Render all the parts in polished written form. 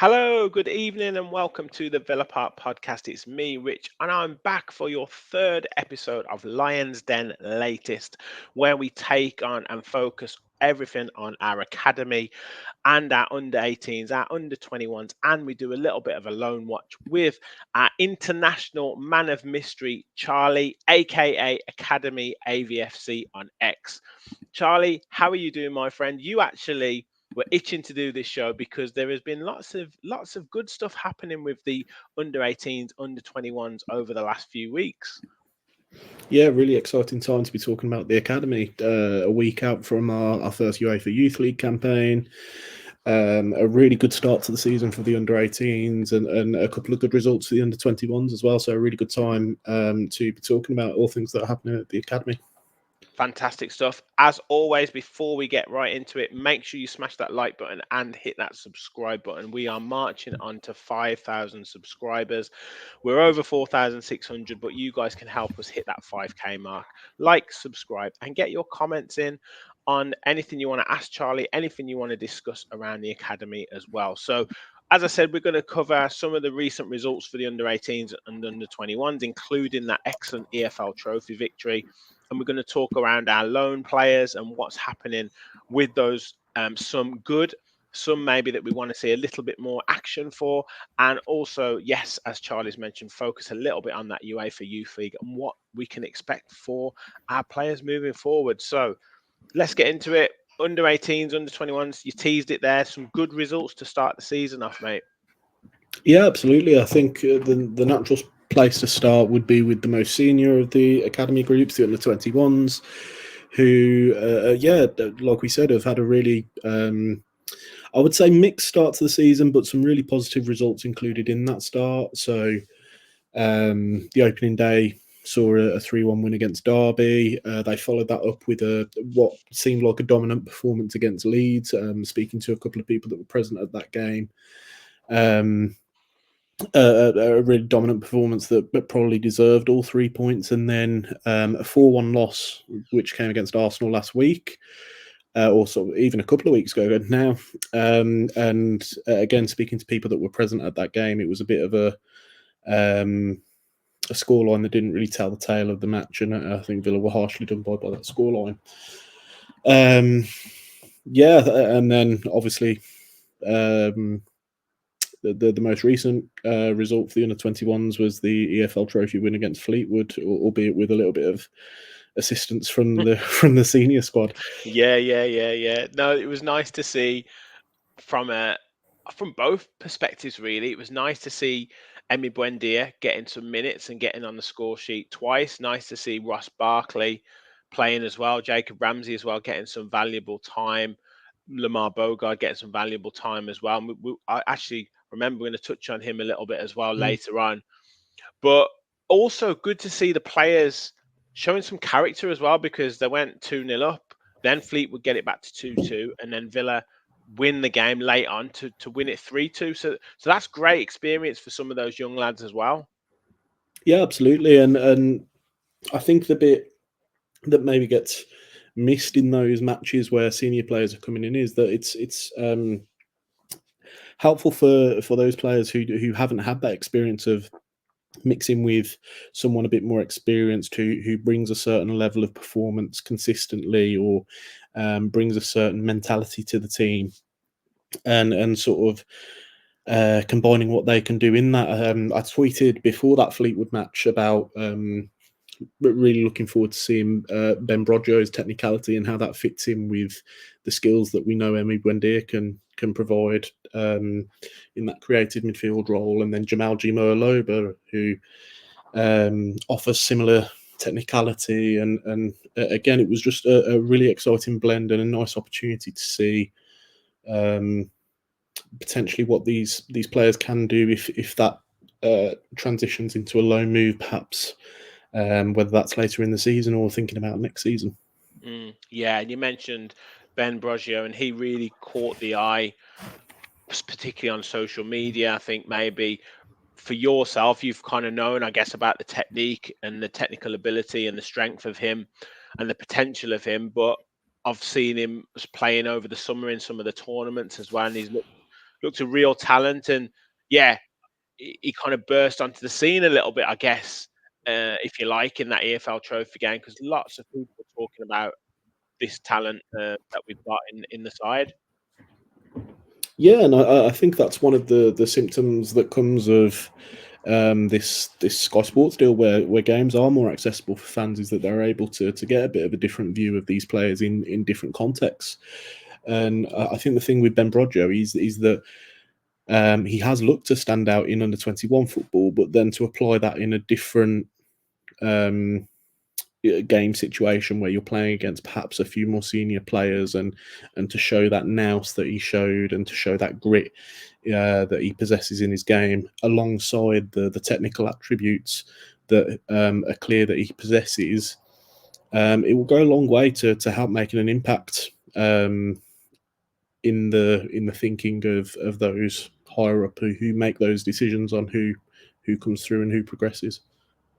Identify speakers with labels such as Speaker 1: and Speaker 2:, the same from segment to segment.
Speaker 1: Hello, good evening, and welcome to the Villa Park podcast. It's me, Rich, and I'm back for your third episode of Lions Den Latest, where we take on and focus everything on our academy and our under 18s, our under 21s, and we do a little bit of a loan watch with our international man of mystery, Charlie, aka Academy AVFC on X. Charlie, how are you doing, my friend? You actually were itching to do this show because there has been lots of good stuff happening with the under 18s, under 21s over the last few weeks.
Speaker 2: Yeah, really exciting time to be talking about the academy. A week out from our first UEFA Youth League campaign. A really good start to the season for the under 18s and a couple of good results for the under 21s as well. So, a really good time to be talking about all things that are happening at the academy.
Speaker 1: Fantastic stuff. As always, before we get right into it, make sure you smash that like button and hit that subscribe button. We are marching on to 5,000 subscribers. We're over 4,600, but you guys can help us hit that 5K mark. Like, subscribe, and get your comments in on anything you want to ask Charlie, anything you want to discuss around the academy as well. So, as I said, we're going to cover some of the recent results for the under 18s and under 21s, including that excellent EFL Trophy victory. And we're going to talk around our loan players and what's happening with those. Some good, some maybe that we want to see a little bit more action for. And also, yes, as Charlie's mentioned, focus a little bit on that UEFA Youth League and what we can expect for our players moving forward. So let's get into it. Under 18s, under 21s, you teased it there. Some good results to start the season off, mate.
Speaker 2: Yeah, absolutely. I think the natural place to start would be with the most senior of the academy groups, the under 21s, who, like we said, have had a really I would say mixed start to the season, but some really positive results included in that start. So the opening day saw a 3-1 win against Derby. They followed that up with what seemed like a dominant performance against Leeds. Speaking to a couple of people that were present at that game, a really dominant performance that probably deserved all 3 points, and then a 4-1 loss, which came against Arsenal last week. Or sort of even a couple of weeks ago now. And again, speaking to people that were present at that game, it was a bit of a scoreline that didn't really tell the tale of the match, and I think Villa were harshly done by that scoreline. And then obviously the most recent result for the under 21s was the EFL Trophy win against Fleetwood, albeit with a little bit of assistance from the senior squad.
Speaker 1: Yeah. No, it was nice to see from both perspectives, really. It was nice to see Emi Buendia getting some minutes and getting on the score sheet twice. Nice to see Ross Barkley playing as well. Jacob Ramsey as well, getting some valuable time. Lamar Bogard getting some valuable time as well. I actually remember we're going to touch on him a little bit as well later on. But also good to see the players showing some character as well, because they went 2-0 up. Then Fleet would get it back to 2-2, and then Villa win the game late on to win it 3-2. So that's great experience for some of those young lads as well.
Speaker 2: Yeah, absolutely. And I think the bit that maybe gets missed in those matches where senior players are coming in is that it's helpful for those players who haven't had that experience of mixing with someone a bit more experienced who brings a certain level of performance consistently, or brings a certain mentality to the team, and sort of combining what they can do in that. I tweeted before that Fleetwood match about really looking forward to seeing Ben Broggio's technicality and how that fits in with the skills that we know Emi Buendia can provide in that creative midfield role, and then Jamal Gimo-Aloba, who offers similar technicality, and again, it was just a really exciting blend and a nice opportunity to see potentially what these players can do if that transitions into a loan move, perhaps, whether that's later in the season or thinking about next season.
Speaker 1: Yeah, and you mentioned Ben Broggio, and he really caught the eye, particularly on social media. I think maybe for yourself, you've kind of known, I guess, about the technique and the technical ability and the strength of him and the potential of him. But I've seen him playing over the summer in some of the tournaments as well, and he's looked looked a real talent, and yeah, he kind of burst onto the scene a little bit, I guess, if you like, in that EFL Trophy game, because lots of people were talking about this talent that we've got in the side.
Speaker 2: Yeah, and I think that's one of the symptoms that comes of this Sky Sports deal, where games are more accessible for fans, is that they're able to get a bit of a different view of these players in different contexts. And I think the thing with Ben Broggio is that he has looked to stand out in under-21 football, but then to apply that in a different um, game situation where you're playing against perhaps a few more senior players, and to show that nous that he showed, and to show that grit that he possesses in his game, alongside the technical attributes that are clear that he possesses, it will go a long way to help making an impact in the thinking of those higher up who make those decisions on who comes through and who progresses.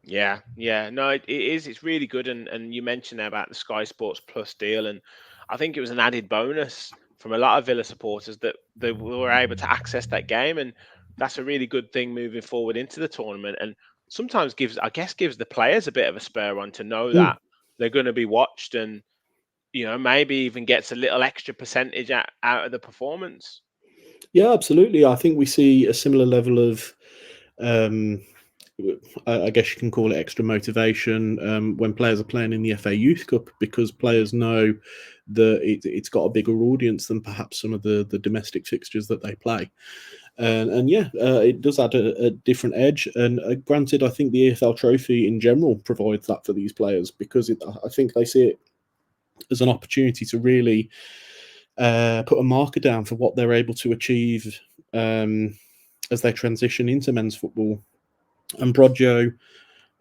Speaker 1: Yeah, yeah, no, it is. It's really good, and you mentioned there about the Sky Sports Plus deal, and I think it was an added bonus from a lot of Villa supporters that they were able to access that game, and that's a really good thing moving forward into the tournament. And sometimes gives the players a bit of a spur on to know
Speaker 2: Mm.
Speaker 1: that they're going to be watched, and maybe even gets a little extra percentage out of the performance.
Speaker 2: Yeah, absolutely. I think we see a similar level of, um, I guess you can call it extra motivation when players are playing in the FA Youth Cup, because players know that it's got a bigger audience than perhaps some of the domestic fixtures that they play. And yeah, it does add a different edge. And granted, I think the EFL Trophy in general provides that for these players, because I think they see it as an opportunity to really put a marker down for what they're able to achieve as they transition into men's football. And Broggio,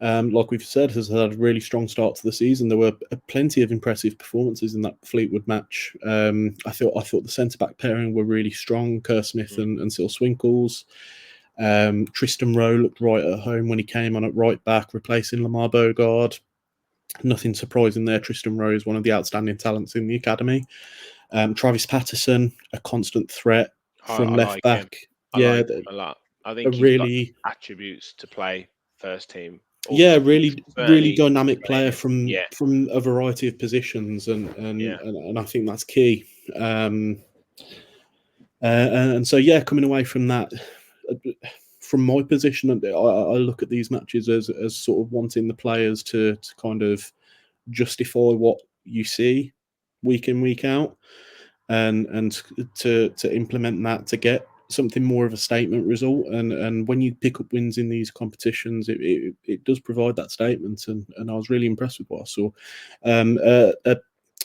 Speaker 2: like we've said, has had a really strong start to the season. There were plenty of impressive performances in that Fleetwood match. I thought the centre back pairing were really strong, Kerr Smith
Speaker 1: Mm.
Speaker 2: and Sil Swinkles. Tristan Rowe looked right at home when he came on at right back, replacing Lamar Bogard. Nothing surprising there. Tristan Rowe is one of the outstanding talents in the academy. Travis Patterson, a constant threat from
Speaker 1: I
Speaker 2: left
Speaker 1: like him.
Speaker 2: back.
Speaker 1: I
Speaker 2: Yeah,
Speaker 1: like him a lot. I
Speaker 2: a
Speaker 1: think he's got
Speaker 2: really,
Speaker 1: attributes to play first team, or
Speaker 2: yeah, really
Speaker 1: certainly
Speaker 2: dynamic player
Speaker 1: playing.
Speaker 2: from
Speaker 1: Yeah,
Speaker 2: from a variety of positions, and and
Speaker 1: yeah,
Speaker 2: and, and I think that's key. Um, and so yeah, coming away from that, uh, from my position, I look at these matches as sort of wanting the players to kind of justify what you see week in, week out, and to implement that to get something more of a statement result. And when you pick up wins in these competitions, it does provide that statement. And I was really impressed with what I saw.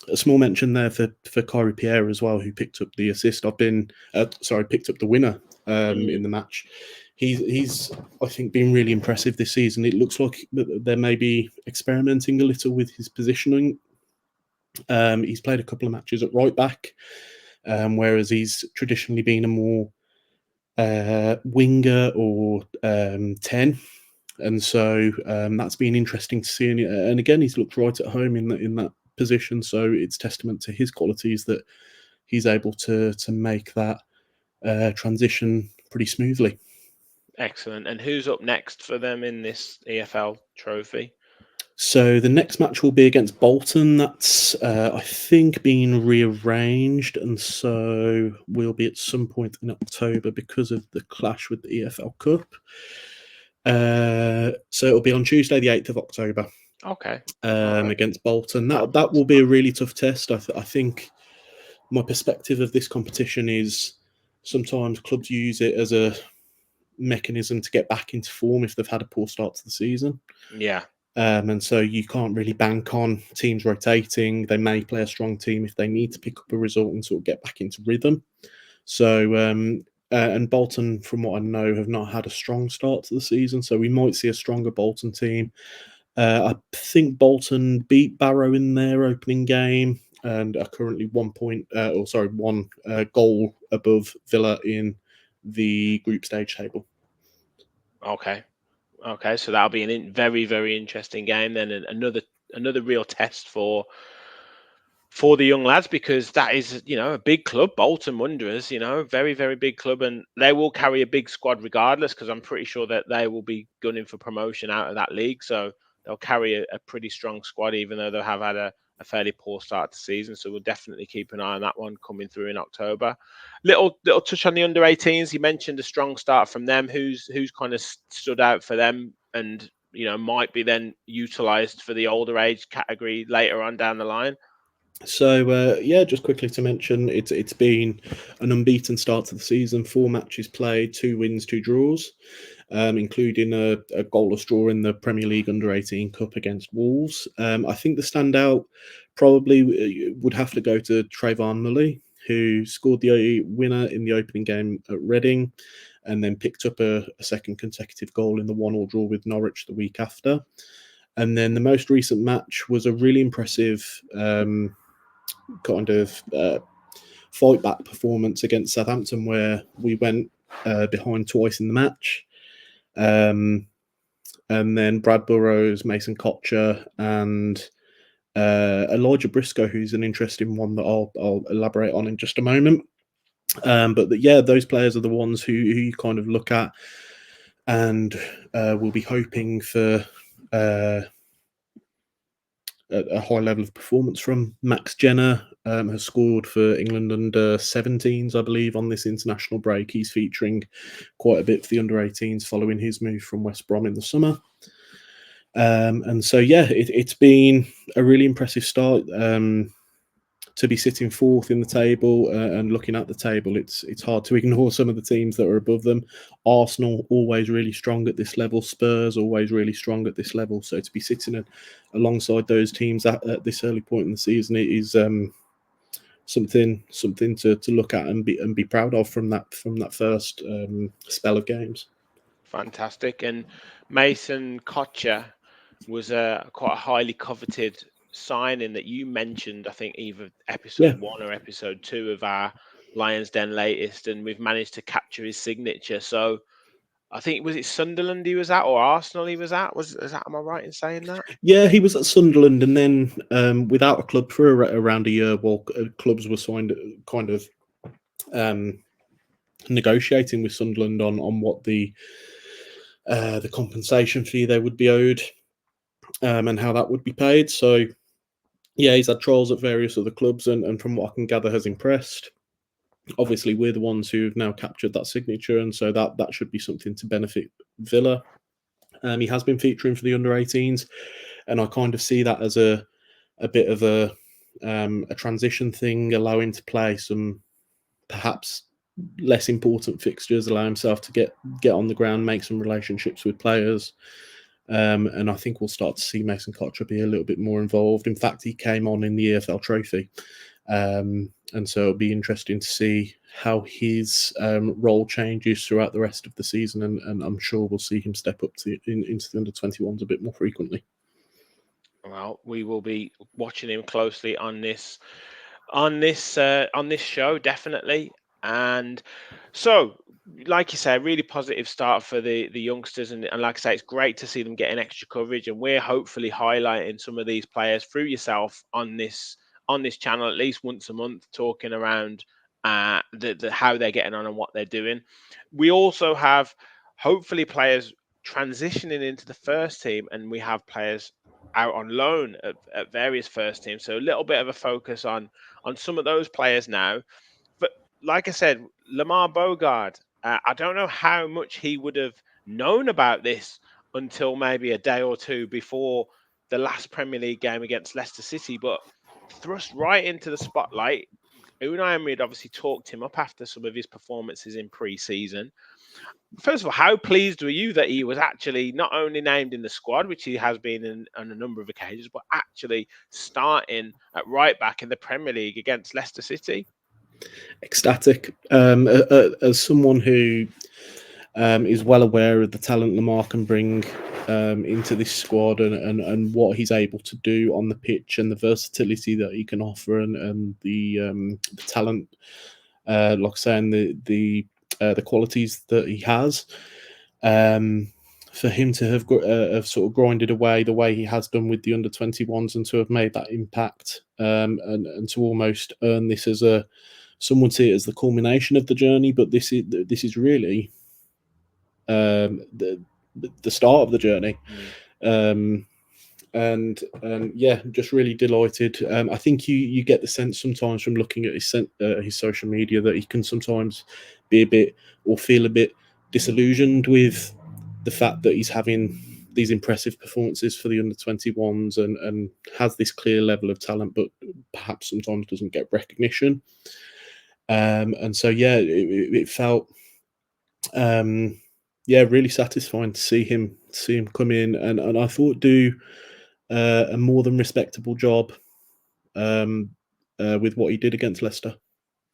Speaker 2: A small mention there for Kyrie Pierre as well, who picked up the assist. Picked up the winner
Speaker 1: mm,
Speaker 2: in the match. He's I think been really impressive this season. It looks like they're maybe experimenting a little with his positioning. He's played a couple of matches at right back, whereas he's traditionally been a more winger or 10. And so that's been interesting to see. And again, he's looked right at home in that position. So it's testament to his qualities that he's able to make that transition pretty smoothly.
Speaker 1: excellent. And who's up next for them in this EFL Trophy?
Speaker 2: So the next match will be against Bolton. That's I think being rearranged, and so we'll be at some point in October because of the clash with the EFL Cup. So it'll be on Tuesday, the 8th of October,
Speaker 1: Okay, all right.
Speaker 2: against Bolton. That
Speaker 1: That's
Speaker 2: that will be a really tough test. I think my perspective of this competition is sometimes clubs use it as a mechanism to get back into form if they've had a poor start to the season.
Speaker 1: yeah,
Speaker 2: And so you can't really bank on teams rotating. They may play a strong team if they need to pick up a result and sort of get back into rhythm. So, and Bolton, from what I know, have not had a strong start to the season. So we might see a stronger Bolton team. I think Bolton beat Barrow in their opening game and are currently 1 goal above Villa in the group stage table.
Speaker 1: okay, okay. So that'll be very very interesting game then, and another real test for for the young lads, because that is, a big club, Bolton Wanderers, very, very big club, and they will carry a big squad regardless, because I'm pretty sure that they will be gunning for promotion out of that league. So they'll carry a pretty strong squad, even though they have had a fairly poor start to the season. So we'll definitely keep an eye on that one coming through in October. Little touch on the under 18s. You mentioned a strong start from them. Who's kind of stood out for them, and might be then utilised for the older age category later on down the line?
Speaker 2: So just quickly to mention, it's been an unbeaten start to the season. 4 matches played, 2 wins, 2 draws, including a goalless draw in the Premier League Under-18 Cup against Wolves. I think the standout probably would have to go to Trayvon Mully, who scored the winner in the opening game at Reading, and then picked up a second consecutive goal in the 1-1 draw with Norwich the week after. And then the most recent match was a really impressive kind of fight back performance against Southampton, where we went behind twice in the match. And then Brad Burrows, Mason Kocher, and Elijah Briscoe, who's an interesting one that I'll elaborate on in just a moment. But those players are the ones who you kind of look at and will be hoping for a high level of performance from. Max Jenner has scored for England under 17s, I believe, on this international break. He's featuring quite a bit for the under 18s following his move from West Brom in the summer. And so, it's been a really impressive start. To be sitting 4th in the table and looking at the table, it's hard to ignore some of the teams that are above them. Arsenal always really strong at this level. Spurs always really strong at this level. So to be sitting alongside those teams at this early point in the season, it is something to look at and be proud of from that first spell of games.
Speaker 1: Fantastic. And Mason Kocher was quite a highly coveted signing that you mentioned, I think either episode 1 or episode 2 of our Lions Den latest, and we've managed to capture his signature. So I think, was it Sunderland he was at, or Arsenal he was at? Am I right in saying that?
Speaker 2: Yeah, he was at Sunderland, and then without a club for around a year while clubs were signed, kind of negotiating with Sunderland on what the compensation fee they would be owed and how that would be paid. So he's had trials at various other clubs, and from what I can gather, has impressed. Obviously, we're the ones who've now captured that signature, and so that should be something to benefit Villa. He has been featuring for the under 18s, and I kind of see that as a bit of a transition thing, allow him to play some perhaps less important fixtures, allow himself to get on the ground, make some relationships with players. And I think we'll start to see Mason Kocher be a little bit more involved. In fact, he came on in the EFL Trophy. And so it'll be interesting to see how his role changes throughout the rest of the season. And I'm sure we'll see him step up into the under-21s a bit more frequently.
Speaker 1: Well, we will be watching him closely on this show, definitely. And so, like you say, really positive start for the youngsters, and like I say, it's great to see them getting extra coverage, and we're hopefully highlighting some of these players through yourself on this channel at least once a month, talking around the how they're getting on and what they're doing. We also have hopefully players transitioning into the first team, and we have players out on loan at various first teams. So a little bit of a focus on some of those players now. But like I said, Lamar Bogard, I don't know how much he would have known about this until maybe a day or two before the last Premier League game against Leicester City, but thrust right into the spotlight. Unai Emery had obviously talked him up after some of his performances in pre-season. First of all, how pleased were you that he was actually not only named in the squad, which he has been on a number of occasions, but actually starting at right back in the Premier League against Leicester City?
Speaker 2: Ecstatic. As someone who is well aware of the talent Lamar can bring into this squad, and what he's able to do on the pitch, and the versatility that he can offer, and the talent, like saying the qualities that he has. for him to have sort of grinded away the way he has done with the under-21s and to have made that impact, and to almost earn this as some would see it as the culmination of the journey, but this is really the start of the journey. And yeah, just really delighted. I think you get the sense sometimes from looking at his social media that he can sometimes be a bit or feel a bit disillusioned with the fact that he's having these impressive performances for the under-21s and has this clear level of talent, but perhaps sometimes doesn't get recognition. And so yeah, it felt really satisfying to see him come in, and I thought do a more than respectable job with what he did against Leicester.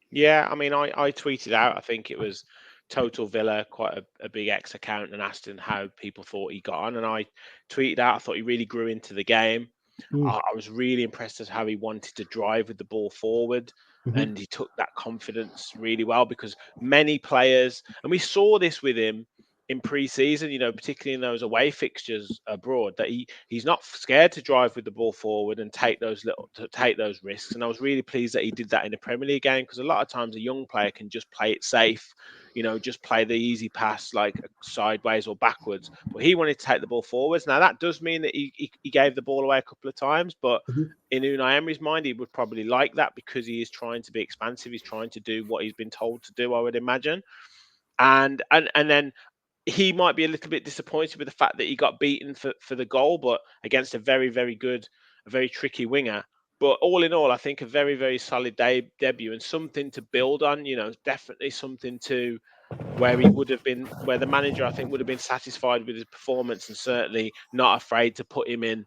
Speaker 1: Yeah, I mean, I tweeted out, I think it was Total Villa, quite a big X account, and asked him how people thought he got on. And I tweeted out, I thought he really grew into the game. I was really impressed as how he wanted to drive with the ball forward, and he took that confidence really well, because many players, and we saw this with him in pre-season, particularly in those away fixtures abroad, that he's not scared to drive with the ball forward and take those risks. And I was really pleased that he did that in the Premier League game, because a lot of times a young player can just play it safe, just play the easy pass like sideways or backwards. But he wanted to take the ball forwards. Now that does mean that he gave the ball away a couple of times, but in Unai Emery's mind, he would probably like that, because he is trying to be expansive. He's trying to do what he's been told to do, I would imagine. And then he might be a little bit disappointed with the fact that he got beaten for the goal, but against a very, very good, a very tricky winger. But all in all, I think a very, very solid debut, and something to build on. Definitely something to where the manager, I think, would have been satisfied with his performance, and certainly not afraid to put him in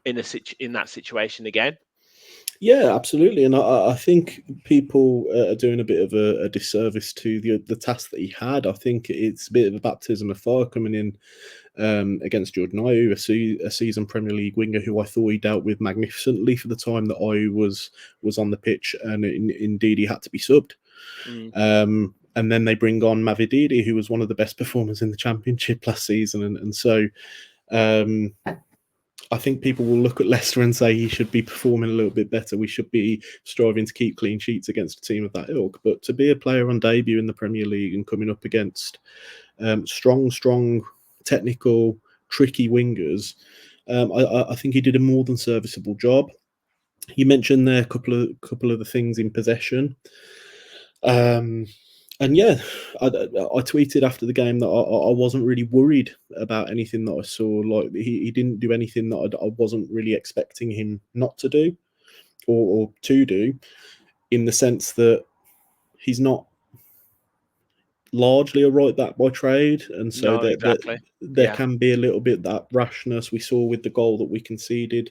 Speaker 1: that situation again.
Speaker 2: Yeah, absolutely, and I think people are doing a bit of a disservice to the task that he had. I think it's a bit of a baptism of fire coming in against Jordan Ayew, a seasoned Premier League winger who I thought he dealt with magnificently for the time that Ayew was on the pitch, and indeed he had to be subbed. And then they bring on Mavididi, who was one of the best performers in the Championship last season, and so I think people will look at Leicester and say he should be performing a little bit better. We should be striving to keep clean sheets against a team of that ilk. But to be a player on debut in the Premier League and coming up against strong, technical, tricky wingers, I think he did a more than serviceable job. You mentioned there a couple of the things in possession. And yeah, I tweeted after the game that I wasn't really worried about anything that I saw. Like he didn't do anything that I wasn't really expecting him not to do or to do, in the sense that he's not largely a right back by trade, and so
Speaker 1: No, exactly.
Speaker 2: there can be a little bit that rashness we saw with the goal that we conceded.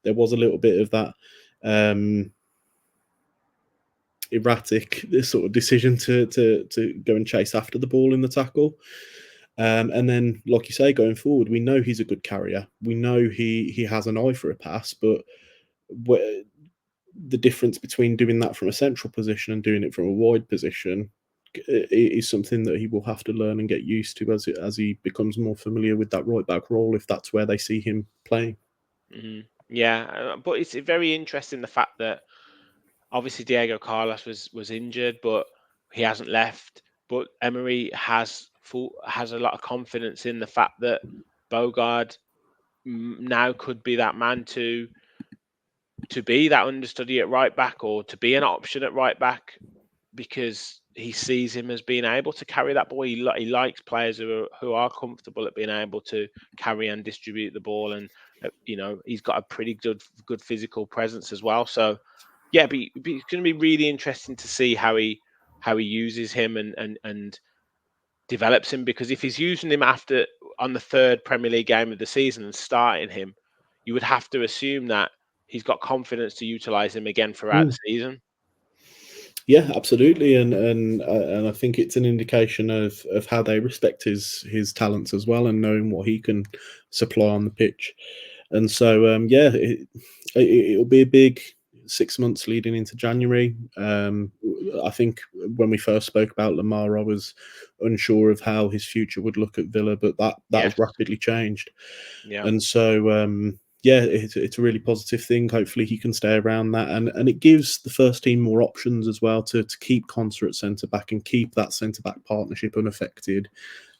Speaker 2: There was a little bit of that erratic sort of decision to go and chase after the ball in the tackle. And then, like you say, going forward, we know he's a good carrier. We know he has an eye for a pass, but the difference between doing that from a central position and doing it from a wide position is something that he will have to learn and get used to as he becomes more familiar with that right back role, if that's where they see him playing.
Speaker 1: Yeah, but it's very interesting, the fact that obviously Diego Carlos was injured, but he hasn't left. But Emery has a lot of confidence in the fact that Bogarde now could be that man to be that understudy at right back, or to be an option at right back, because he sees him as being able to carry that ball. He likes players who are comfortable at being able to carry and distribute the ball, and he's got a pretty good physical presence as well. So yeah, but it's going to be really interesting to see how he uses him and develops him, because if he's using him on the third Premier League game of the season and starting him, you would have to assume that he's got confidence to utilize him again throughout the season.
Speaker 2: Yeah, absolutely, and I think it's an indication of how they respect his talents as well, and knowing what he can supply on the pitch. And so, it'll be a big 6 months leading into January. I think when we first spoke about Lamar, I was unsure of how his future would look at Villa, but that
Speaker 1: Yes.
Speaker 2: has rapidly changed.
Speaker 1: Yeah.
Speaker 2: And so, yeah, it's a really positive thing. Hopefully he can stay around that. And it gives the first team more options as well to keep Conser at centre-back and keep that centre-back partnership unaffected,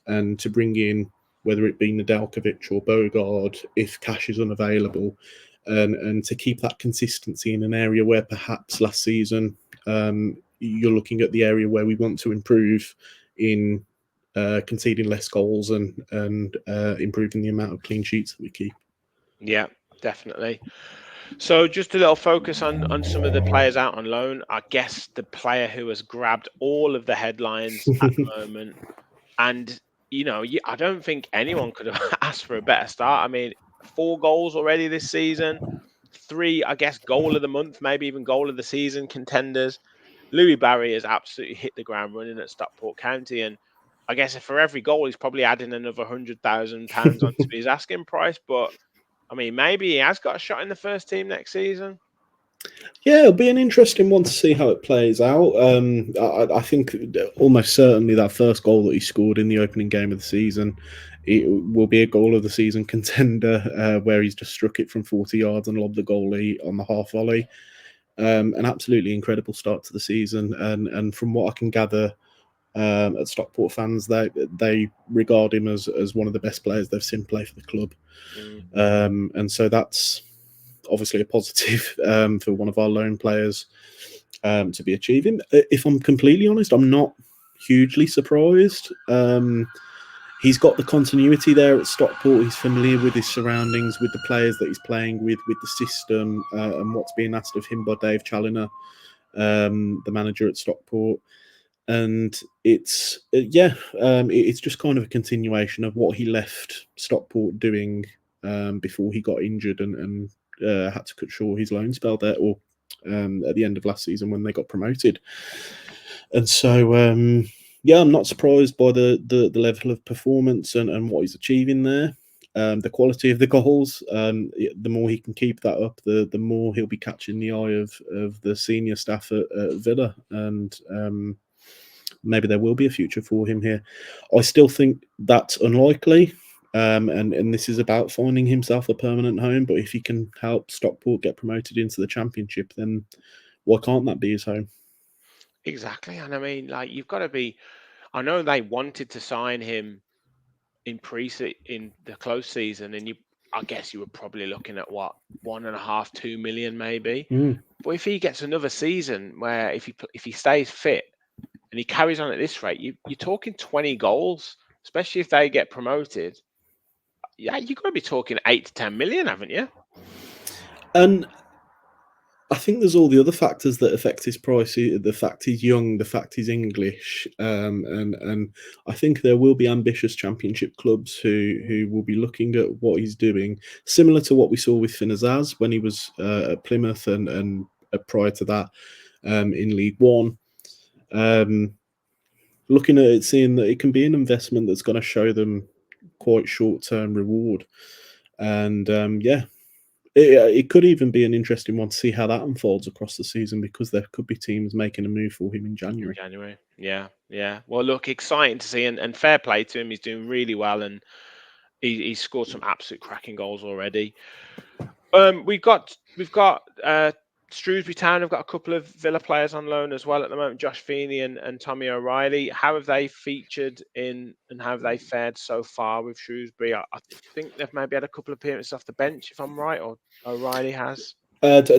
Speaker 2: and to bring in, whether it be Nedeljkovic or Bogarde, if cash is unavailable, and to keep that consistency in an area where perhaps last season you're looking at the area where we want to improve in conceding less goals and improving the amount of clean sheets that we keep.
Speaker 1: Yeah, definitely. So just a little focus on some of the players out on loan. I guess the player who has grabbed all of the headlines at the moment, and I don't think anyone could have asked for a better start. I mean, 4 goals already this season, 3, I guess, goal of the month, maybe even goal of the season contenders. Louis Barry has absolutely hit the ground running at Stockport County, and I guess if for every goal he's probably adding another £100,000 onto his asking price. But I mean, maybe he has got a shot in the first team next season.
Speaker 2: Yeah, it'll be an interesting one to see how it plays out. I think almost certainly that first goal that he scored in the opening game of the season, it will be a goal of the season contender, where he's just struck it from 40 yards and lobbed the goalie on the half volley. An absolutely incredible start to the season, and from what I can gather, at Stockport fans, they regard him as one of the best players they've seen play for the club. And so that's obviously a positive for one of our loan players to be achieving. If I'm completely honest, I'm not hugely surprised. He's got the continuity there at Stockport. He's familiar with his surroundings, with the players that he's playing with the system, and what's being asked of him by Dave Challoner, the manager at Stockport. And it's it's just kind of a continuation of what he left Stockport doing before he got injured and had to cut short his loan spell there, or at the end of last season when they got promoted. And so, yeah, I'm not surprised by the level of performance and what he's achieving there. The quality of the goals, the more he can keep that up, the more he'll be catching the eye of the senior staff at Villa. And maybe there will be a future for him here. I still think that's unlikely. And this is about finding himself a permanent home. But if he can help Stockport get promoted into the Championship, then why can't that be his home?
Speaker 1: Exactly. And I mean, like, you've got to be. I know they wanted to sign him in in the close season, and I guess you were probably looking at what, 1.5, 2 million maybe. But if he gets another season where if he stays fit and he carries on at this rate, you're talking 20 goals, especially if they get promoted. Yeah, you've got to be talking 8 to 10 million, haven't you?
Speaker 2: And I think there's all the other factors that affect his price. The fact he's young, the fact he's English, and I think there will be ambitious Championship clubs who will be looking at what he's doing, similar to what we saw with Finn Azaz when he was at Plymouth and prior to that in League One. Looking at it, seeing that it can be an investment that's going to show them quite short-term reward, and yeah. It could even be an interesting one to see how that unfolds across the season, because there could be teams making a move for him in January.
Speaker 1: Yeah. Well, look, exciting to see, and fair play to him. He's doing really well, and he's scored some absolute cracking goals already. We've got Shrewsbury Town have got a couple of Villa players on loan as well at the moment, Josh Feeney and Tommy O'Reilly. How have they featured in, and how have they fared so far with Shrewsbury? I think they've maybe had a couple of appearances off the bench, if I'm right, or O'Reilly has.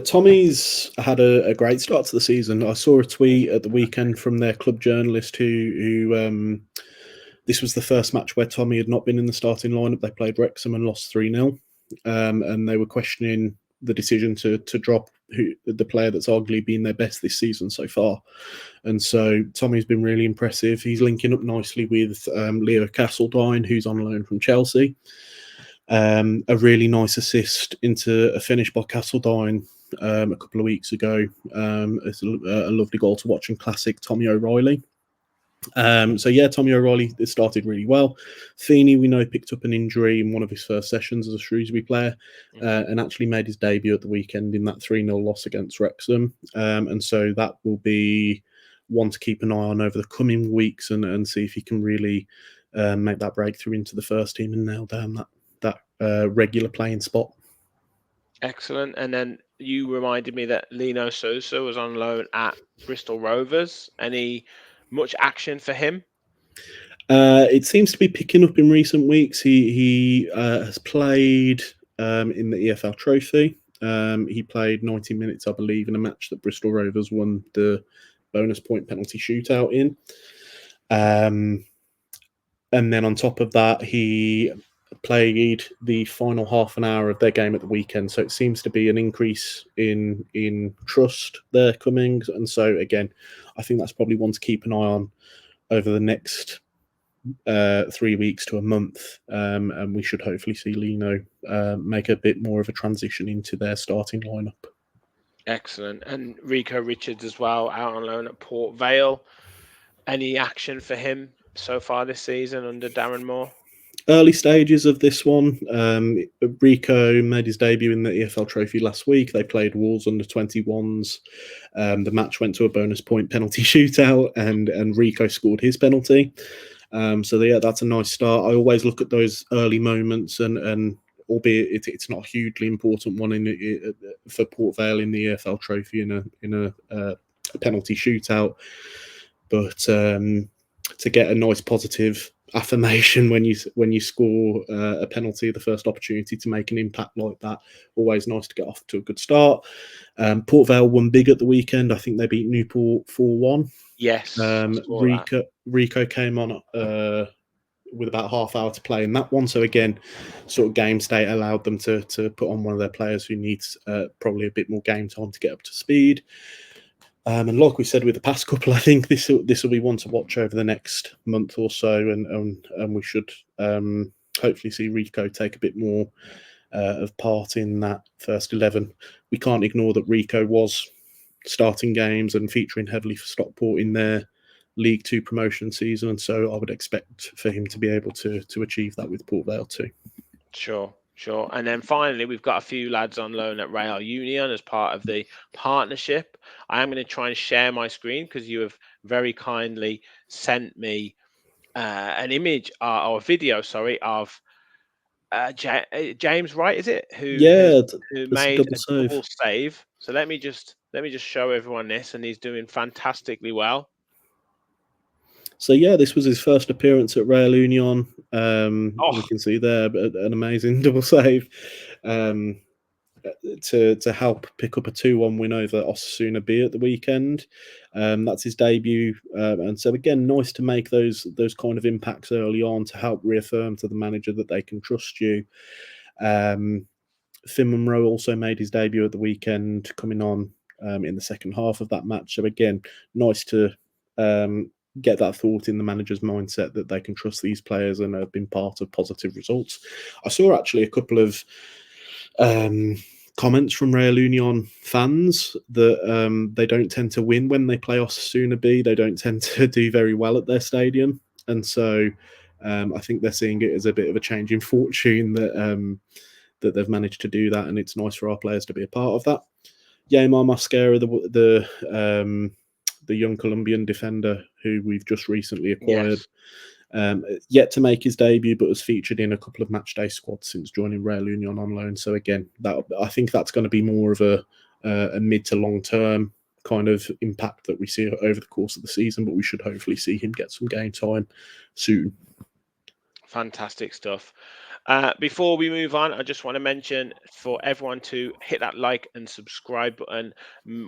Speaker 2: Tommy's had a great start to the season. I saw a tweet at the weekend from their club journalist who this was the first match where Tommy had not been in the starting lineup. They played Wrexham and lost 3-0, and they were questioning the decision to drop the player that's arguably been their best this season so far. And so Tommy's been really impressive. He's linking up nicely with Leo Castledine, who's on loan from Chelsea. A really nice assist into a finish by Castledine a couple of weeks ago. It's a lovely goal to watch, and classic Tommy O'Reilly. So yeah, Tommy O'Reilly, it started really well. Feeney, we know, picked up an injury in one of his first sessions as a Shrewsbury player, and actually made his debut at the weekend in that 3-0 loss against Wrexham. And so that will be one to keep an eye on over the coming weeks, and see if he can really make that breakthrough into the first team and nail down that regular playing spot.
Speaker 1: Excellent. And then you reminded me that Lino Sousa was on loan at Bristol Rovers. Any much action for him?
Speaker 2: It seems to be picking up in recent weeks. He has played in the EFL Trophy. He played 90 minutes, I believe, in a match that Bristol Rovers won the bonus point penalty shootout in. And then on top of that, he played the final half an hour of their game at the weekend. So it seems to be an increase in trust there coming. And so again, I think that's probably one to keep an eye on over the next 3 weeks to a month, and we should hopefully see Lino make a bit more of a transition into their starting lineup.
Speaker 1: Excellent. And Rico Richards as well, out on loan at Port Vale. Any action for him so far this season under Darren Moore?
Speaker 2: Early stages of this one. Rico made his debut in the EFL Trophy last week. They played Wolves under 21s. The match went to a bonus point penalty shootout, and Rico scored his penalty. So yeah, that's a nice start. I always look at those early moments, and albeit it's not a hugely important one for Port Vale in the EFL Trophy in a penalty shootout, but to get a nice positive affirmation when you score a penalty, the first opportunity to make an impact like that, always nice to get off to a good start. Port Vale won big at the weekend. I think they beat Newport 4-1.
Speaker 1: Yes.
Speaker 2: Rico came on with about half hour to play in that one. So again, sort of game state allowed them to put on one of their players who needs probably a bit more game time to get up to speed. And like we said with the past couple, I think this will be one to watch over the next month or so, and we should hopefully see Rico take a bit more of part in that first 11. We can't ignore that Rico was starting games and featuring heavily for Stockport in their League Two promotion season, and so I would expect for him to be able to achieve that with Port Vale too.
Speaker 1: Sure. And then finally, we've got a few lads on loan at Real Union as part of the partnership. I am going to try and share my screen because you have very kindly sent me an image or a video, sorry, of James Wright, is it, who
Speaker 2: That's a
Speaker 1: made
Speaker 2: double
Speaker 1: a
Speaker 2: save.
Speaker 1: double save. So let me just show everyone this, and he's doing fantastically well.
Speaker 2: So yeah, this was his first appearance at Real Union. You can see there an amazing double save to help pick up a 2-1 win over Osasuna B at the weekend. That's his debut, and so again, nice to make those kind of impacts early on to help reaffirm to the manager that they can trust you. Finn Munro also made his debut at the weekend, coming on in the second half of that match. So again, nice to get that thought in the manager's mindset that they can trust these players and have been part of positive results. I saw actually a couple of comments from Real Union fans that they don't tend to win when they play Osasuna B. They don't tend to do very well at their stadium, and so I think they're seeing it as a bit of a change in fortune that they've managed to do that, and it's nice for our players to be a part of that. Yamar Mascara, the young Colombian defender who we've just recently acquired, yet to make his debut, but has featured in a couple of matchday squads since joining Real Union on loan. So again, I think that's going to be more of a mid to long term kind of impact that we see over the course of the season, but we should hopefully see him get some game time soon.
Speaker 1: Fantastic stuff. Before we move on, I just want to mention for everyone to hit that like and subscribe button.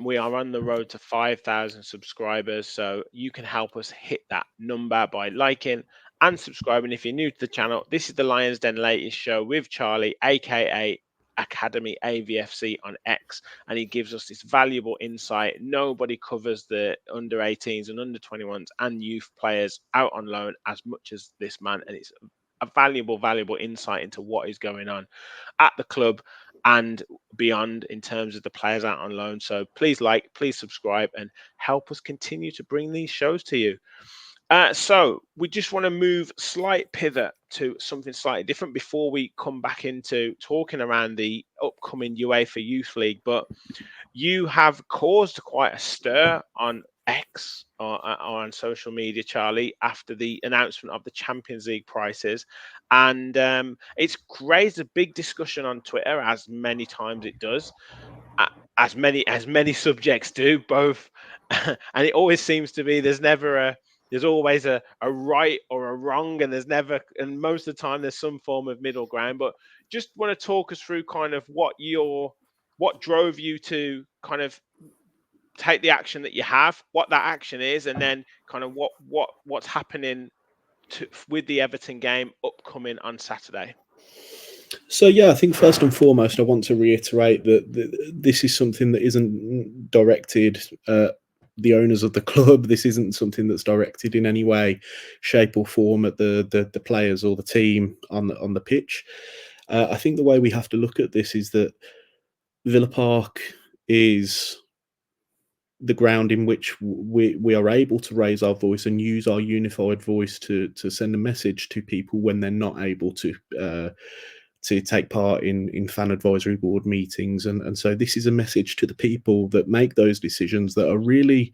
Speaker 1: We are on the road to 5,000 subscribers, so you can help us hit that number by liking and subscribing. If you're new to the channel, this is the Lions Den latest show with Charlie, aka Academy AVFC on X, and he gives us this valuable insight. Nobody covers the under 18s and under 21s and youth players out on loan as much as this man, and it's a valuable insight into what is going on at the club and beyond in terms of the players out on loan. So please like, please subscribe, and help us continue to bring these shows to you. So we just want to move slight pivot to something slightly different before we come back into talking around the upcoming UEFA Youth League. But you have caused quite a stir on X or on social media, Charlie, after the announcement of the Champions League prices, and it's raised a big discussion on Twitter, as many times it does, as many subjects do, both, and it always seems to be there's always a right or a wrong, and there's never, and most of the time there's some form of middle ground. But just want to talk us through kind of what drove you to kind of take the action that you have, what that action is, and then kind of what's happening with the Everton game upcoming on Saturday.
Speaker 2: So yeah, I think first and foremost, I want to reiterate that this is something that isn't directed at the owners of the club. This isn't something that's directed in any way, shape, or form at the players or the team on the pitch. I think the way we have to look at this is that Villa Park is the ground in which we are able to raise our voice and use our unified voice to send a message to people when they're not able to take part in fan advisory board meetings. And so this is a message to the people that make those decisions that are really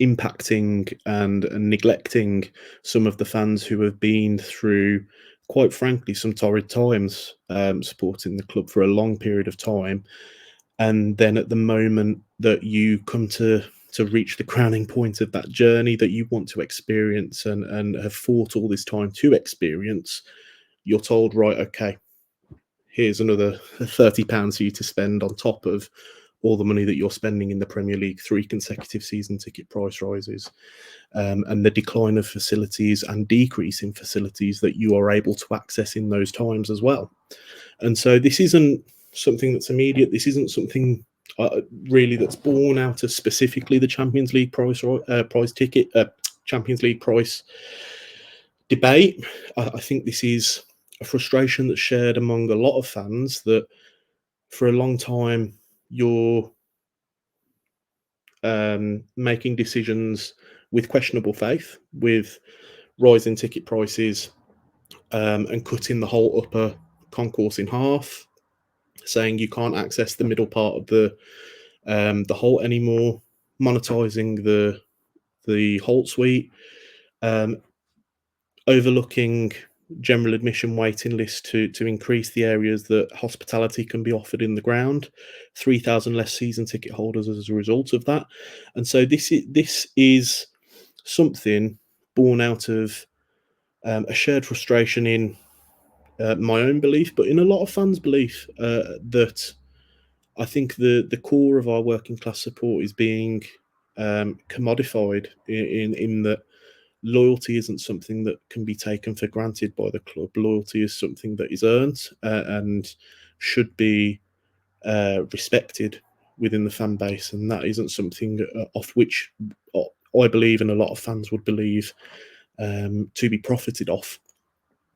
Speaker 2: impacting and neglecting some of the fans who have been through, quite frankly, some torrid times supporting the club for a long period of time. And then at the moment that you come to reach the crowning point of that journey that you want to experience and have fought all this time to experience, you're told, right, okay, here's another £30 for you to spend on top of all the money that you're spending in the Premier League, 3 consecutive season ticket price rises, and the decline of facilities and decrease in facilities that you are able to access in those times as well. And so this isn't something that's immediate. This isn't something really that's born out of specifically the Champions League price ticket, Champions League price debate. I think this is a frustration that's shared among a lot of fans that for a long time you're making decisions with questionable faith, with rising ticket prices, and cutting the whole upper concourse in half, saying you can't access the middle part of the Holt anymore, monetizing the Holt suite, overlooking general admission waiting list to increase the areas that hospitality can be offered in the ground, 3,000 less season ticket holders as a result of that. And so this is something born out of a shared frustration in my own belief, but in a lot of fans' belief, that I think the core of our working class support is being commodified in that loyalty isn't something that can be taken for granted by the club. Loyalty is something that is earned and should be respected within the fan base, and that isn't something off which I believe and a lot of fans would believe to be profited off.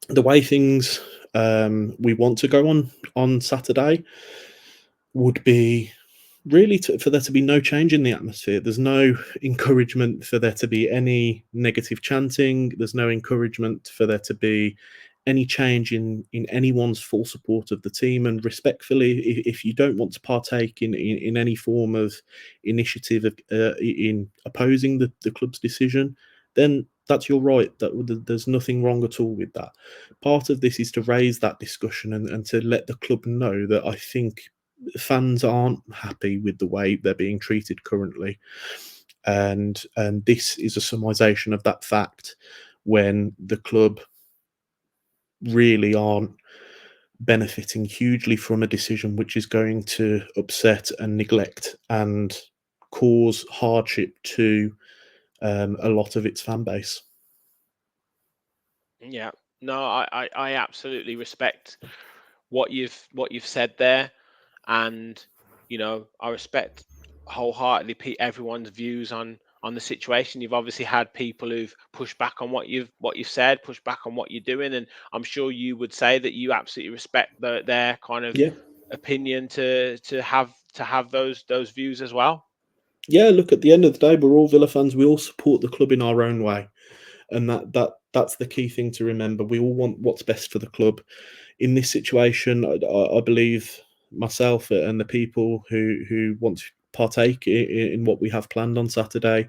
Speaker 2: The way things we want to go on Saturday would be really for there to be no change in the atmosphere. There's no encouragement for there to be any negative chanting. There's no encouragement for there to be any change in anyone's full support of the team. And respectfully, if you don't want to partake in any form of initiative in opposing the club's decision, then that's your right. There's nothing wrong at all with that. Part of this is to raise that discussion and to let the club know that I think fans aren't happy with the way they're being treated currently, and this is a summarization of that fact when the club really aren't benefiting hugely from a decision which is going to upset and neglect and cause hardship to a lot of its fan base.
Speaker 1: Yeah, no, I absolutely respect what you've said there, and I respect wholeheartedly everyone's views on the situation. You've obviously had people who've pushed back on what you've said, pushed back on what you're doing, and I'm sure you would say that you absolutely respect their kind of
Speaker 2: Yeah.
Speaker 1: opinion to have those views as well.
Speaker 2: Yeah, look, at the end of the day, we're all Villa fans. We all support the club in our own way, and that's the key thing to remember. We all want what's best for the club. In this situation, I believe myself and the people who want to partake in what we have planned on Saturday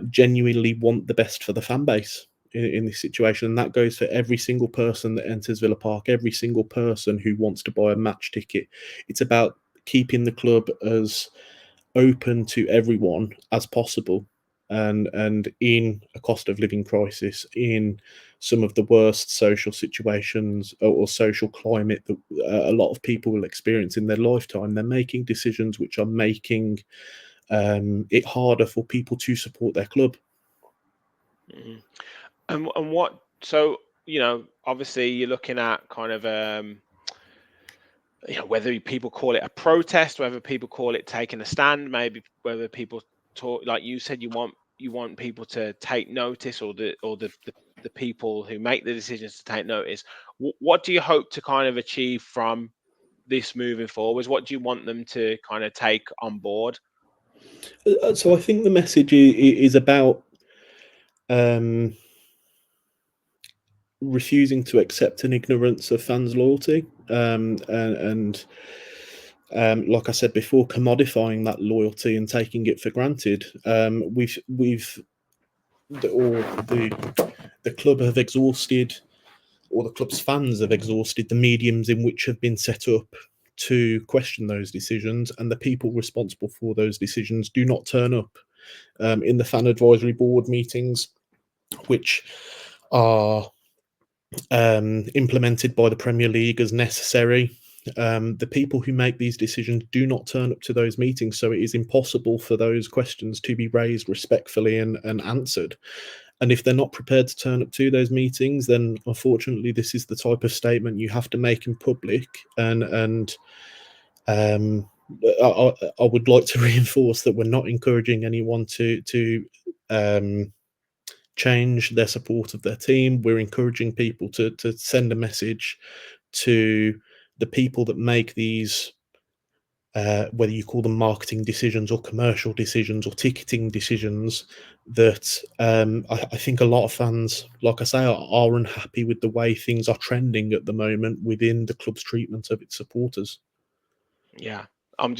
Speaker 2: genuinely want the best for the fan base in this situation, and that goes for every single person that enters Villa Park, every single person who wants to buy a match ticket. It's about keeping the club as open to everyone as possible, and in a cost of living crisis, in some of the worst social situations or social climate that a lot of people will experience in their lifetime, they're making decisions which are making it harder for people to support their club.
Speaker 1: Mhm. And what? So obviously you're looking at kind of whether people call it a protest, whether people call it taking a stand, maybe whether people talk like you said, you want people to take notice, or the people who make the decisions to take notice. What do you hope to kind of achieve from this moving forwards? What do you want them to kind of take on board?
Speaker 2: So I think the message is about um, refusing to accept an ignorance of fans' loyalty, and like I said before, commodifying that loyalty and taking it for granted. We've or the club have exhausted, or the club's fans have exhausted the mediums in which have been set up to question those decisions, and the people responsible for those decisions do not turn up in the fan advisory board meetings, which are implemented by the Premier League as necessary. The people who make these decisions do not turn up to those meetings, so it is impossible for those questions to be raised respectfully and answered. And if they're not prepared to turn up to those meetings, then unfortunately, this is the type of statement you have to make in public. And um, I would like to reinforce that we're not encouraging anyone to um, change their support of their team. We're encouraging people to send a message to the people that make these, whether you call them marketing decisions or commercial decisions or ticketing decisions, that I think a lot of fans, like I say, are unhappy with the way things are trending at the moment within the club's treatment of its supporters.
Speaker 1: Yeah, I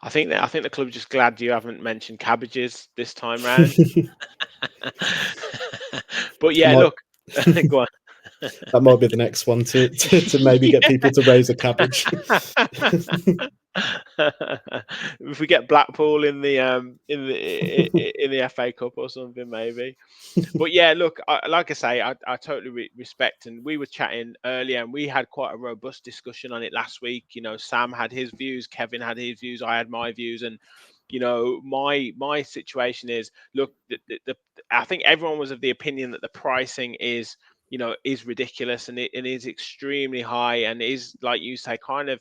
Speaker 1: think the club's just glad you haven't mentioned cabbages this time round. But
Speaker 2: That
Speaker 1: yeah,
Speaker 2: might
Speaker 1: look, go on.
Speaker 2: that might be the next one to maybe get people to raise a cabbage.
Speaker 1: If we get Blackpool in the FA Cup or something, maybe. But yeah, look, like I say, I totally respect. And we were chatting earlier, and we had quite a robust discussion on it last week. Sam had his views, Kevin had his views, I had my views, and my situation is, look, I think everyone was of the opinion that the pricing is ridiculous, and it is extremely high, and is, like you say, kind of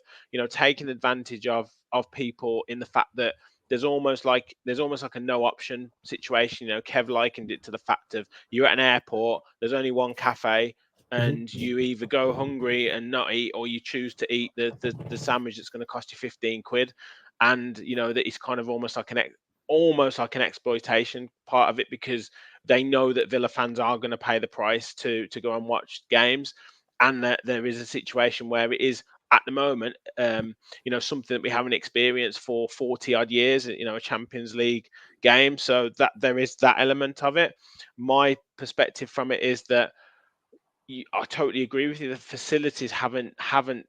Speaker 1: taking advantage of people, in the fact that there's almost like a no option situation. Kev likened it to the fact of, you're at an airport, there's only one cafe,
Speaker 2: Mhm.
Speaker 1: and you either go hungry and not eat, or you choose to eat the sandwich that's going to cost you 15 quid. And that is kind of almost like an exploitation part of it, because they know that Villa fans are going to pay the price to go and watch games, and that there is a situation where it is, at the moment, something that we haven't experienced for 40 odd years, a Champions League game. So that there is that element of it. My perspective from it is that, I totally agree with you. The facilities haven't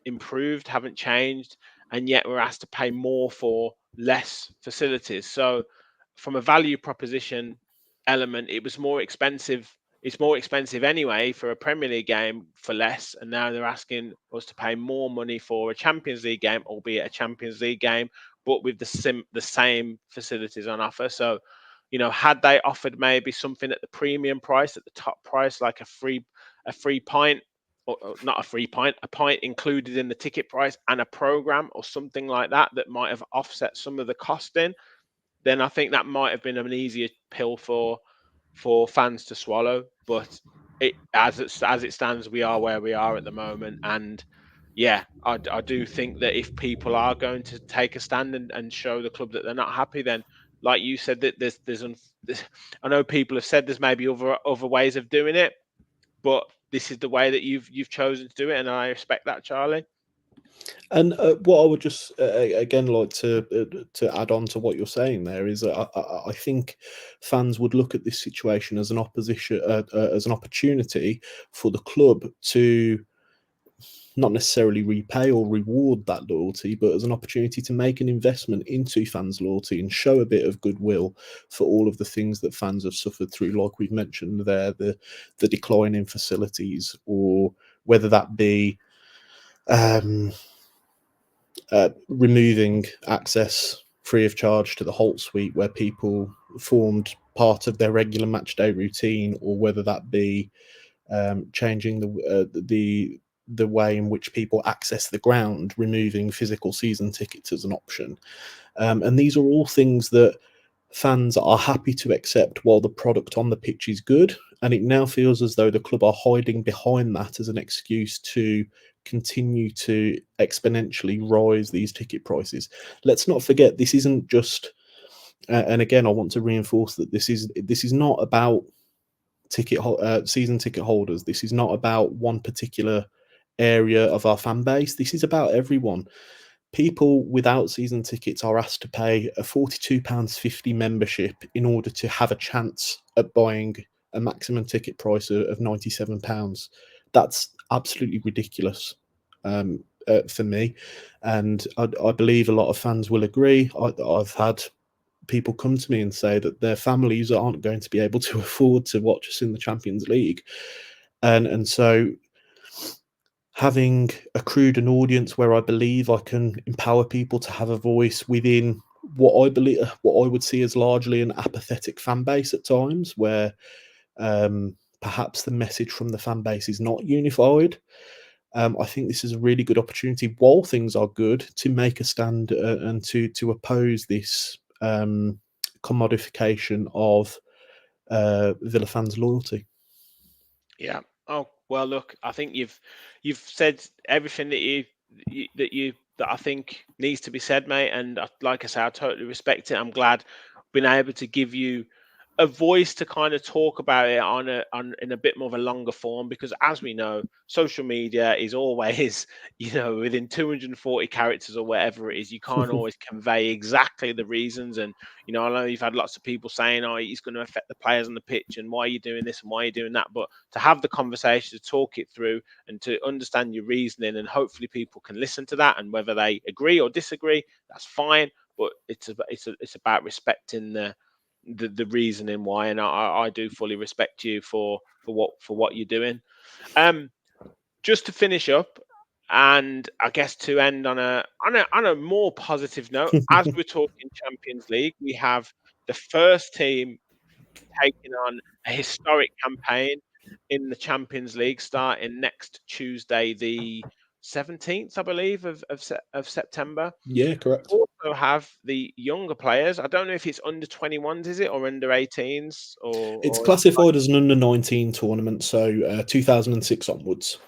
Speaker 1: improved, haven't changed, and yet we're asked to pay more for less facilities. So, from a value proposition element, it was more expensive. It's more expensive anyway for a Premier League game for less, and now they're asking us to pay more money for a Champions League game, albeit a Champions League game, but with the same facilities on offer. So, had they offered maybe something at the premium price, at the top price, like a free pint, or not a free pint, a pint included in the ticket price, and a program or something like that, that might have offset some of the costing, then I think that might have been an easier pill for fans to swallow. But as it stands, we are where we are at the moment, and yeah, I do think that if people are going to take a stand and show the club that they're not happy, then like you said, that I know people have said there's maybe other ways of doing it, but this is the way that you've chosen to do it, and I respect that, Charlie.
Speaker 2: And what I would just again like to add on to what you're saying there is I think fans would look at this situation as an as an opportunity for the club to not necessarily repay or reward that loyalty, but as an opportunity to make an investment into fans' loyalty and show a bit of goodwill for all of the things that fans have suffered through, like we've mentioned there, the decline in facilities, or whether that be removing access free of charge to the Holt Suite, where people formed part of their regular match day routine, or whether that be changing the way in which people access the ground, removing physical season tickets as an option. And these are all things that fans are happy to accept while the product on the pitch is good. And it now feels as though the club are hiding behind that as an excuse to continue to exponentially rise these ticket prices. Let's not forget, this isn't just, and again, I want to reinforce that this is not about season ticket holders. This is not about one particular area of our fan base. This is about everyone. People without season tickets are asked to pay a £42.50 membership in order to have a chance at buying a maximum ticket price of £97. That's absolutely ridiculous for me, and I believe a lot of fans will agree. I've had people come to me and say that their families aren't going to be able to afford to watch us in the Champions League, and so having accrued an audience where I believe I can empower people to have a voice within what I would see as largely an apathetic fan base at times, where perhaps the message from the fan base is not unified. I think this is a really good opportunity, while things are good, to make a stand and to oppose this commodification of Villa fans' loyalty.
Speaker 1: Yeah. Oh well, look, I think you've said everything that that I think needs to be said, mate. And like I say, I totally respect it. I'm glad being able to give you a voice to kind of talk about it on in a bit more of a longer form, because as we know, social media is always within 240 characters or whatever it is. You can't always convey exactly the reasons. And I know you've had lots of people saying, oh, it's going to affect the players on the pitch, and why are you doing this and why are you doing that. But to have the conversation, to talk it through, and to understand your reasoning, and hopefully people can listen to that, and whether they agree or disagree, that's fine. But it's about respecting the reasoning why, and I do fully respect you for what you're doing. Just to finish up, and I guess to end on a more positive note, as we're talking Champions League, we have the first team taking on a historic campaign in the Champions League starting next Tuesday, the 17th, I believe, of September.
Speaker 2: Yeah, correct.
Speaker 1: Also have the younger players. I don't know if it's under 21s, is it, or under 18s,
Speaker 2: It's
Speaker 1: or is it like
Speaker 2: classified as an under-19 tournament, so 2006 onwards.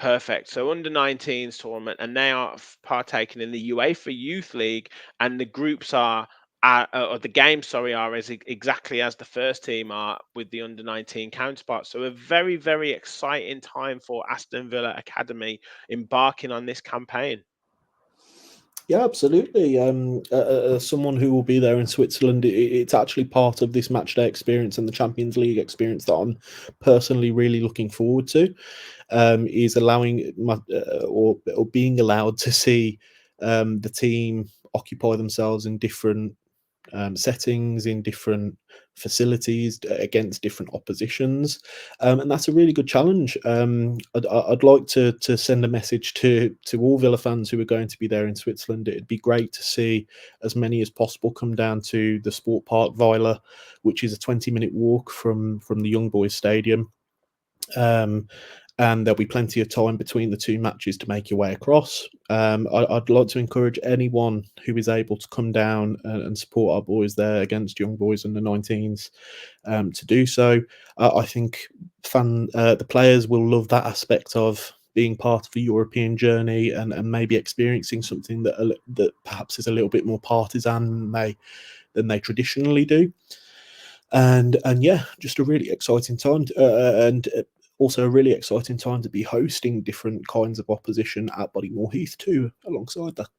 Speaker 1: perfect. So under 19s tournament, and they are partaking in the UEFA Youth League, and the groups are. Or the games, sorry, are exactly as the first team are with the under 19 counterparts. So a very, very exciting time for Aston Villa Academy embarking on this campaign.
Speaker 2: Yeah, absolutely. Someone who will be there in Switzerland, it's actually part of this match day experience and the Champions League experience that I'm personally really looking forward to. Is allowing or being allowed to see the team occupy themselves in different settings, in different facilities, against different oppositions, and that's a really good challenge. I'd like to send a message to all Villa fans who are going to be there in Switzerland. It'd be great to see as many as possible come down to the Sport Park Weiler, which is a 20-minute walk from the Young Boys Stadium. And there'll be plenty of time between the two matches to make your way across. I'd like to encourage anyone who is able to come down and support our boys there against Young Boys and the 19s to do so. I think the players will love that aspect of being part of a European journey and maybe experiencing something that perhaps is a little bit more partisan than they traditionally do. And yeah, just a really exciting time, and also a really exciting time to be hosting different kinds of opposition at Bodymoor Heath too, alongside that.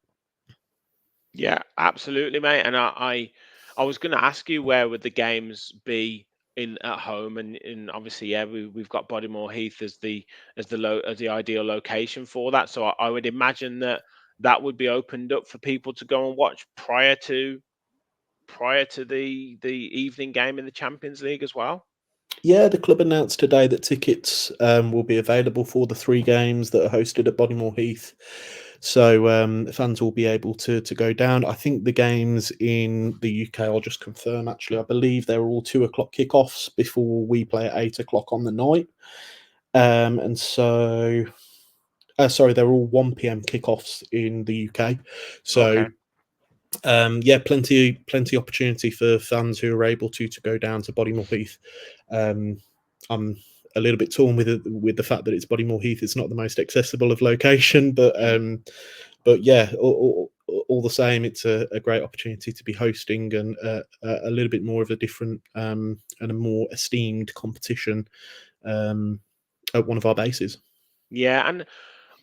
Speaker 1: Yeah, absolutely, mate. And I was going to ask you, where would the games be in at home? And obviously, yeah, we've got Bodymore Heath as the ideal location for that. So I would imagine that that would be opened up for people to go and watch prior to the evening game in the Champions League as well.
Speaker 2: Yeah, the club announced today that tickets will be available for the 3 games that are hosted at Bodymoor Heath. So fans will be able to go down. I think the games in the UK, I'll just confirm actually, I believe they're all 2 o'clock kickoffs before we play at 8 o'clock on the night. And so, sorry, they're all 1 p.m. kickoffs in the UK. So
Speaker 1: Okay.
Speaker 2: yeah, plenty opportunity for fans who are able to go down to Bodymoor Heath. I'm a little bit torn with the fact that it's Bodymoor Heath. It's not the most accessible of location, but yeah, all the same, it's a great opportunity to be hosting and a little bit more of a different and a more esteemed competition at one of our bases.
Speaker 1: Yeah, and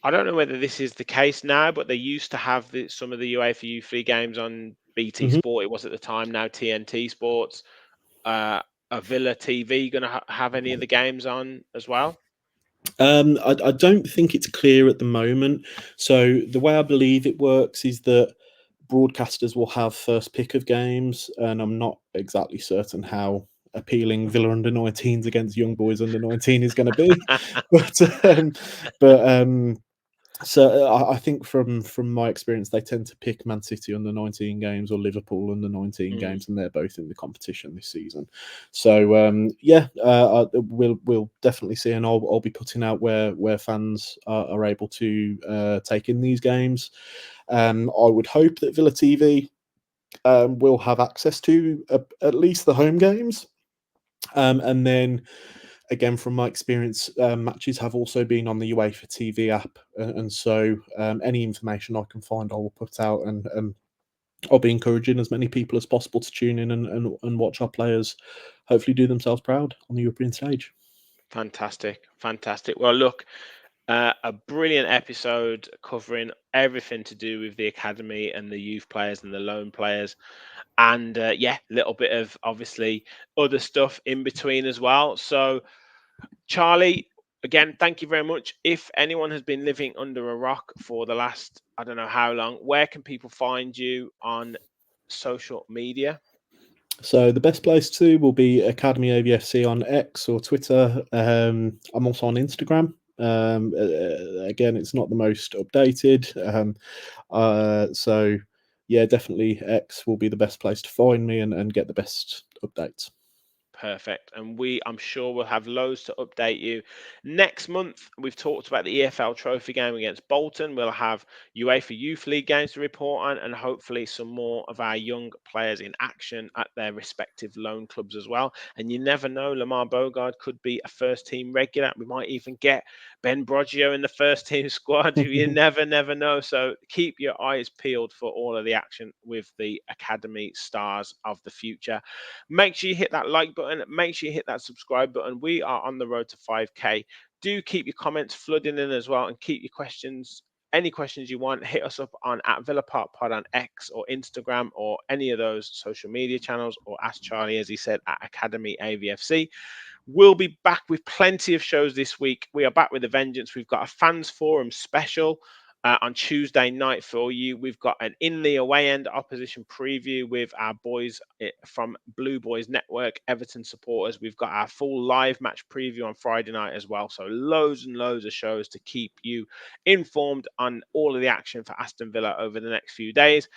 Speaker 1: I don't know whether this is the case now, but they used to have some of the UEFA Youth League games on BT
Speaker 2: Mhm.
Speaker 1: Sport. It was at the time. Now TNT Sports. Are Villa TV going to have any of the games on as well?
Speaker 2: I don't think it's clear at the moment. So the way I believe it works is that broadcasters will have first pick of games, and I'm not exactly certain how appealing Villa under 19s against Young Boys under 19 is going to be, but so I think from my experience, they tend to pick Man City under 19 games or Liverpool under 19
Speaker 1: Mm,
Speaker 2: games, and they're both in the competition this season. So yeah, we'll definitely see, and I'll be putting out where fans are able to take in these games. I would hope that Villa TV will have access to at least the home games, and then again, from my experience, matches have also been on the UEFA TV app, and so any information I can find, I will put out, and I'll be encouraging as many people as possible to tune in and watch our players hopefully do themselves proud on the European stage.
Speaker 1: fantastic, fantastic. Well, look, a brilliant episode covering everything to do with the academy and the youth players and the loan players, and yeah, a little bit of obviously other stuff in between as well. So, Charlie, again, thank you very much. If anyone has been living under a rock for the last, I don't know how long, where can people find you on social media?
Speaker 2: So the best place to will be Academy AVFC on X or Twitter. I'm also on Instagram. Again, it's not the most updated. So yeah, definitely X will be the best place to find me and get the best updates.
Speaker 1: Perfect. And I'm sure we'll have loads to update you. Next month, we've talked about the EFL Trophy game against Bolton. We'll have UEFA Youth League games to report on, and hopefully some more of our young players in action at their respective loan clubs as well. And you never know, Lamar Bogard could be a first team regular. We might even get Ben Broggio in the first team squad. You never know. So keep your eyes peeled for all of the action with the Academy stars of the future. Make sure you hit that like button. Make sure you hit that subscribe button. We are on the road to 5K. Do keep your comments flooding in as well, and keep your questions. Any questions you want, hit us up on at Villa Park Pod on X or Instagram or any of those social media channels, or ask Charlie, as he said, at Academy AVFC. We'll be back with plenty of shows this week. We are back with a vengeance. We've got a fans forum special on Tuesday night for you. We've got an in the away end opposition preview with our boys from Blue Boys Network, Everton supporters. We've got our full live match preview on Friday night as well. So loads and loads of shows to keep you informed on all of the action for Aston Villa over the next few days.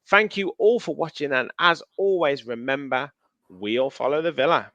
Speaker 1: Thank you all for watching. And as always, remember, we all follow the Villa.